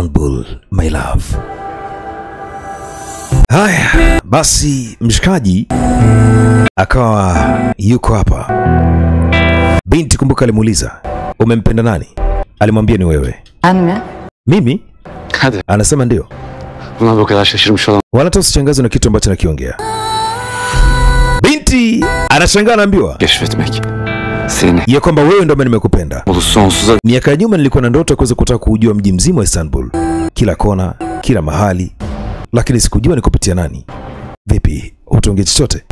Istanbul my love. Haya, basi mshikaji akawa yuko hapa. Binti kumbuka alimuuliza, umempenda nani? Alimwambia ni wewe. Anne. Mimi? Hadi. Anasema ndio. Buna bu kadar şaşırmış olan. Wala tusishangazwe na kitu ambacho nakiongea. Binti anashangaa anaambiwa Keşfetmek. Seni. ya kwamba wewe ndio nimekupenda. Bu sonsuza. Miaka ya nyuma nilikuwa na ndoto ya kuweza kutaka kujua mji mzima wa Istanbul. Kila kona, kila mahali. Lakini sikujua ni kupitia nani. Vipi, utaongea chochote?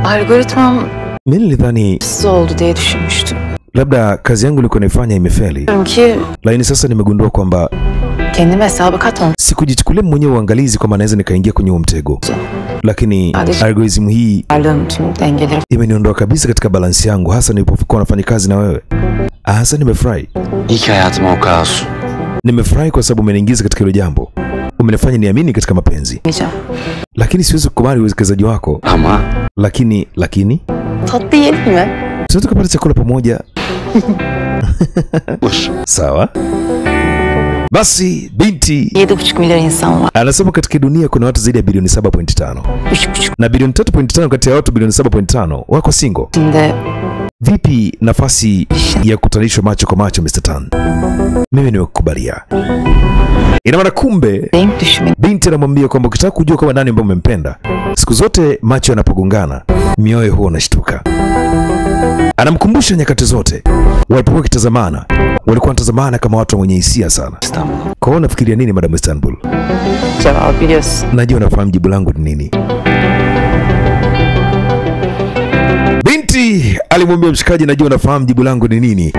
Algoritmam Mimi nilidhani siz oldu diye düşünmüştüm. labda kazi yangu nilikuwa naifanya imefeli. Çünkü Lakini sasa nimegundua kwamba kendime hesabı katmam. sikujichukulia mwenyewe uangalizi kwamba naweza nikaingia kwenye mtego. Lakini algorithm hii Varlığım tüm dengeleri. imeniondoa kabisa katika balansi yangu, hasa nilipokuwa nafanya kazi na wewe. Hasa nimefurahi. İyi ki hayatıma o kaos. Nimefurahi kwa sababu umeniingiza katika hilo jambo. Umenifanya niamini katika mapenzi. Lakini siwezi kukubali uwekezaji wako. Ama Lakini Tatlı yiyelim mi? tunaweza kupata chakula pamoja. Sawa. Basi binti 7,5 milyar insan var. anasema katika dunia kuna watu zaidi ya bilioni 7.5. 3,5 Na bilioni 3.5 kati ya watu bilioni 7.5 wako single. içinde Vipi nafasi ya kutanishwa macho kwa macho Mr. Tan? Mimi nimekukubalia. Ina maana kumbe denk düşmeyin. binti anamwambia kwamba ukitaka kujua kama nani ambaye umempenda, siku zote macho yanapogongana, mioyo huwa inashtuka. Anamkumbusha nyakati zote walipokuwa wakitazamana, walikuwa wanatazamana kama watu wenye hisia sana. İstanbul. Kwa hiyo unafikiria nini Madam Istanbul? Cevabı biliyorsun. Najua unafahamu jibu langu ni nini. Binti alimwambia mshikaji, najua unafahamu jibu langu ni nini.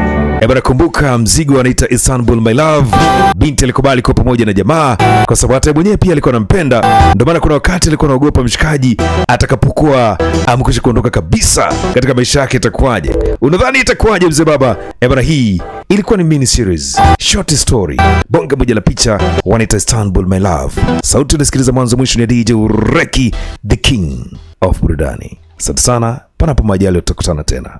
Bwana kumbuka mzigo anaita Istanbul my love. Binti alikubali kwa pamoja na jamaa kwa sababu hata mwenyewe pia alikuwa anampenda. Ndio maana kuna wakati alikuwa anaogopa mshikaji atakapokuwa amekwisha kuondoka kabisa katika maisha yake itakuwaje. Unadhani itakuwaje mzee baba? Bwana hii ilikuwa ni mini series, short story, bonga moja la picha wanaita Istanbul my love. Sauti unasikiliza mwanzo mwisho ni DJ Ureki, the king of burudani. Asante sana, panapo majaliwa tutakutana tena.